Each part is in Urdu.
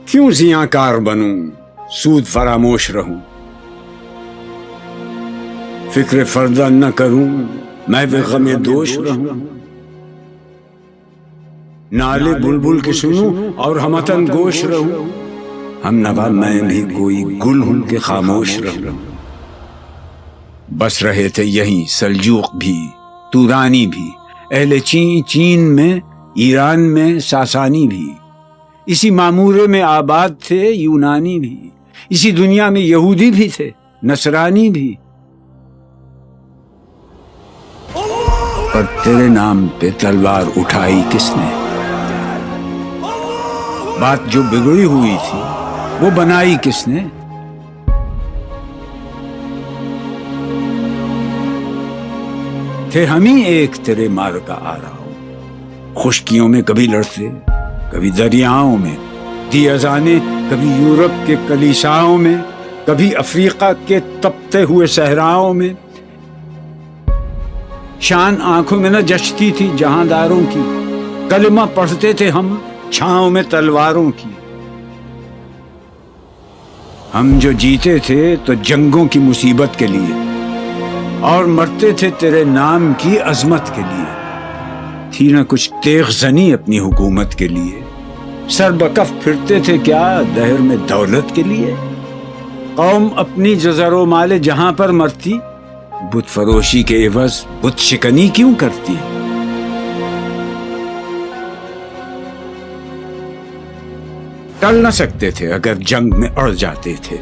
کیوں زیاں بنوں سود فراموش رہوں، فکر فردہ نہ کروں میں بھی غم دوش رہوں، نالے بلبل کے سنوں اور ہمتن گوش رہوں، ہم نوا میں بھی کوئی گل ہوں کہ خاموش رہوں۔ بس رہے تھے یہیں سلجوق بھی تورانی بھی، اہل چین میں ایران میں ساسانی بھی، اسی معمورے میں آباد تھے یونانی بھی، اسی دنیا میں یہودی بھی تھے نصرانی بھی، پر تیرے نام پہ تلوار اٹھائی کس نے؟ بات جو بگڑی ہوئی تھی وہ بنائی کس نے؟ تھے ہم ہی ایک تیرے مار کا آ رہا ہوں، خشکیوں میں کبھی لڑتے کبھی دریاؤں میں، دی اذانیں کبھی یورپ کے کلیساؤں میں، کبھی افریقہ کے تپتے ہوئے صحراؤں میں، شان آنکھوں میں نہ جچتی تھی جہانداروں کی، کلمہ پڑھتے تھے ہم چھاؤں میں تلواروں کی، ہم جو جیتے تھے تو جنگوں کی مصیبت کے لیے اور مرتے تھے تیرے نام کی عظمت کے لیے، تھی نہ کچھ تیغ زنی اپنی حکومت کے لیے، سر بکف پھرتے تھے کیا دہر میں دولت کے لیے، قوم اپنی جزر و مال جہاں پر مرتی، بت فروشی کے عوض بت شکنی کیوں کرتی؟ ٹل نہ سکتے تھے اگر جنگ میں اڑ جاتے تھے،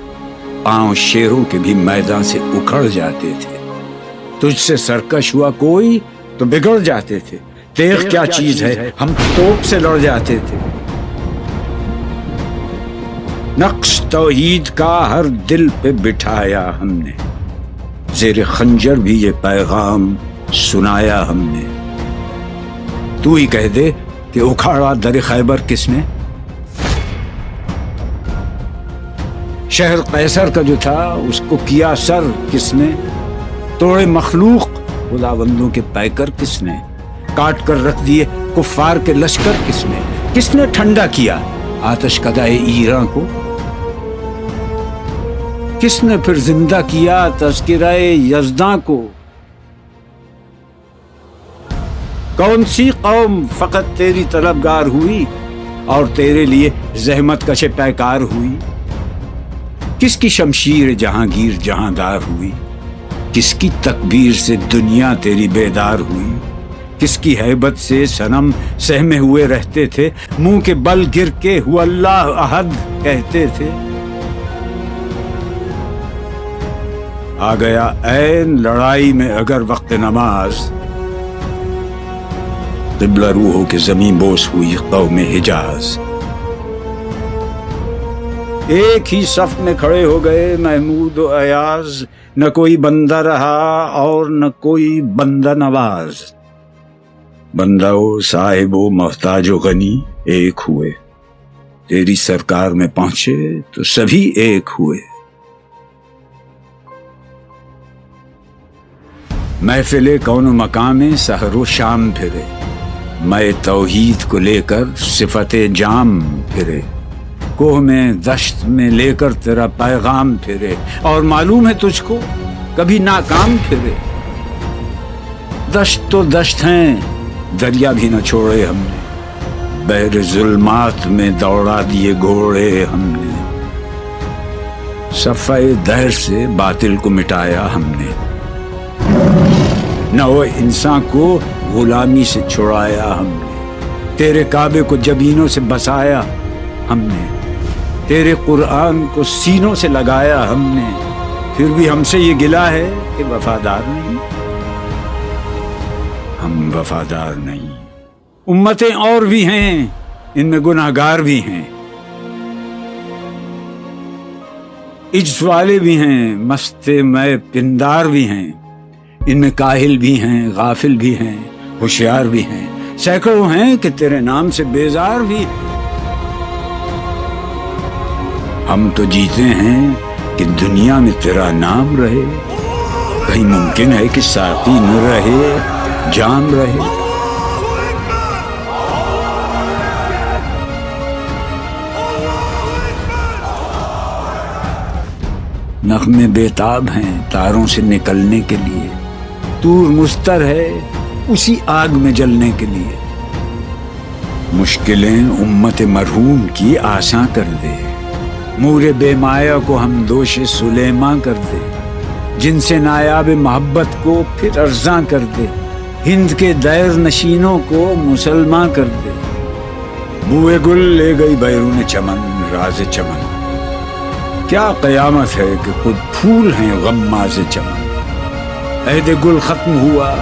پاؤں شیروں کے بھی میدان سے اکھڑ جاتے تھے، تجھ سے سرکش ہوا کوئی تو بگڑ جاتے تھے، تیغ کیا چیز ہے ہم توپ سے لڑ جاتے تھے، نقش توحید کا ہر دل پہ بٹھایا ہم نے، زیر خنجر بھی یہ پیغام سنایا ہم نے، تو ہی کہہ دے کہ اکھاڑا در خیبر کس نے؟ شہر قیصر کا جو تھا اس کو کیا سر کس نے؟ توڑے مخلوق خداوندوں کے پیکر کس نے؟ کاٹ کر رکھ دیے کفار کے لشکر کس نے ٹھنڈا کیا آتش کدائے ایران کو؟ کس نے پھر زندہ کیا تذکرہ یزداں کو؟ کون سی قوم فقط تیری طلبگار ہوئی اور تیرے لیے زحمت کش پیکار ہوئی؟ کس کی شمشیر جہانگیر جہاندار ہوئی؟ کس کی تکبیر سے دنیا تیری بیدار ہوئی؟ کس کی ہیبت سے صنم سہمے ہوئے رہتے تھے، منہ کے بل گر کے ہو اللہ احد کہتے تھے؟ آ گیا عین لڑائی میں اگر وقت نماز، قبلہ روح ہو کے زمین بوس ہوئی قوم حجاز، ایک ہی صف میں کھڑے ہو گئے محمود و ایاز، نہ کوئی بندہ رہا اور نہ کوئی بندہ نواز، بندہ و صاحب و محتاج و غنی ایک ہوئے، تیری سرکار میں پہنچے تو سبھی ایک ہوئے، محفل کون و مقام سحر و شام پھرے، میں توحید کو لے کر صفت جام پھرے، کوہ میں دشت میں لے کر تیرا پیغام پھرے، اور معلوم ہے تجھ کو کبھی ناکام پھرے، دشت تو دشت ہیں دریا بھی نہ چھوڑے ہم نے، بحر ظلمات میں دوڑا دیے گھوڑے ہم نے، صفحہ دہر سے باطل کو مٹایا ہم نے، نو انسان کو غلامی سے چھڑایا ہم نے، تیرے کعبے کو جبینوں سے بسایا ہم نے، تیرے قرآن کو سینوں سے لگایا ہم نے، پھر بھی ہم سے یہ گلہ ہے کہ وفادار نہیں، ہم وفادار نہیں، امتیں اور بھی ہیں ان میں گناہگار بھی ہیں، عجز والے بھی ہیں مست میں پندار بھی ہیں، ان میں کاہل بھی ہیں غافل بھی ہیں ہوشیار بھی ہیں، سینکڑوں ہیں کہ تیرے نام سے بیزار بھی ہیں، ہم تو جیتے ہیں کہ دنیا میں تیرا نام رہے، کہیں ممکن ہے کہ ساقی نہ رہے جام رہے، نغمے بیتاب ہیں تاروں سے نکلنے کے لیے، طور مستر ہے اسی آگ میں جلنے کے لیے۔ مشکلیں امت مرحوم کی آساں کر دے، مور بے مایا کو ہم دوش سلیماں کر دے، جن سے نایاب محبت کو پھر ارزاں کر دے، ہند کے دیر نشینوں کو مسلمان کر دے۔ بوئے گل لے گئی بیرون چمن راز چمن، کیا قیامت ہے کہ خود پھول ہیں غماز چمن۔ عہد گل ختم ہوا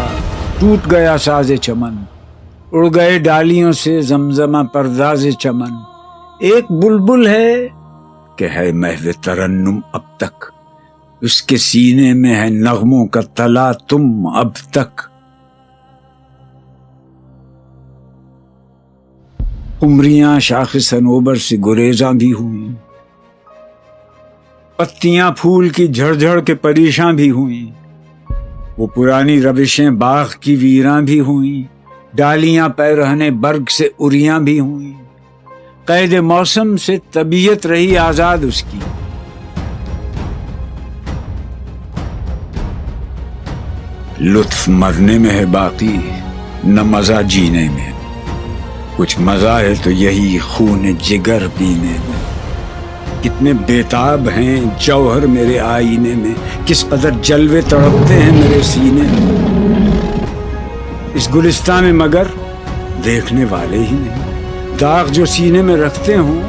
ٹوٹ گیا ساز چمن، اڑ گئے ڈالیوں سے زمزمہ پرداز چمن۔ ایک بلبل ہے کہ ہے محو ترنم اب تک، اس کے سینے میں ہے نغموں کا تلا تم اب تک۔ قمریاں شاخ صنوبر سے گریزاں بھی ہوئیں، پتیاں پھول کی جھڑ جھڑ کے پریشاں بھی ہوئیں، وہ پرانی روشیں باغ کی ویراں بھی ہوئیں، ڈالیاں پیرہنے برگ سے اریاں بھی ہوئیں۔ قید موسم سے طبیعت رہی آزاد اس کی، لطف مرنے میں ہے باقی نہ مزہ جینے میں، کچھ مزہ ہے تو یہی خون جگر پینے میں۔ کتنے بیتاب ہیں جوہر میرے آئینے میں، کس قدر جلوے تڑپتے ہیں میرے سینے میں۔ اس گلستان میں مگر دیکھنے والے ہی نہیں، داغ جو سینے میں رکھتے ہوں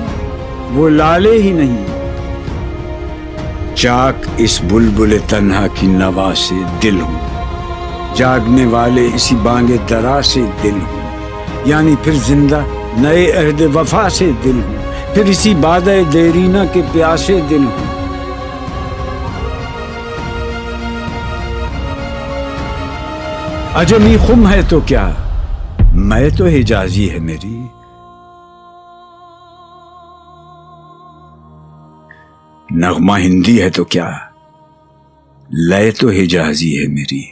وہ لالے ہی نہیں۔ چاک اس بلبل تنہا کی نوا سے دل ہوں، جاگنے والے اسی بانگ درا سے دل ہوں، یعنی پھر زندہ نئے عہد وفا سے دل ہوں، پھر اسی بادہ دیرینہ کے پیاسے دل ہوں۔ عجمی خم ہے تو کیا، میں تو حجازی ہے میری، نغمہ ہندی ہے تو کیا، لے تو حجازی ہے میری۔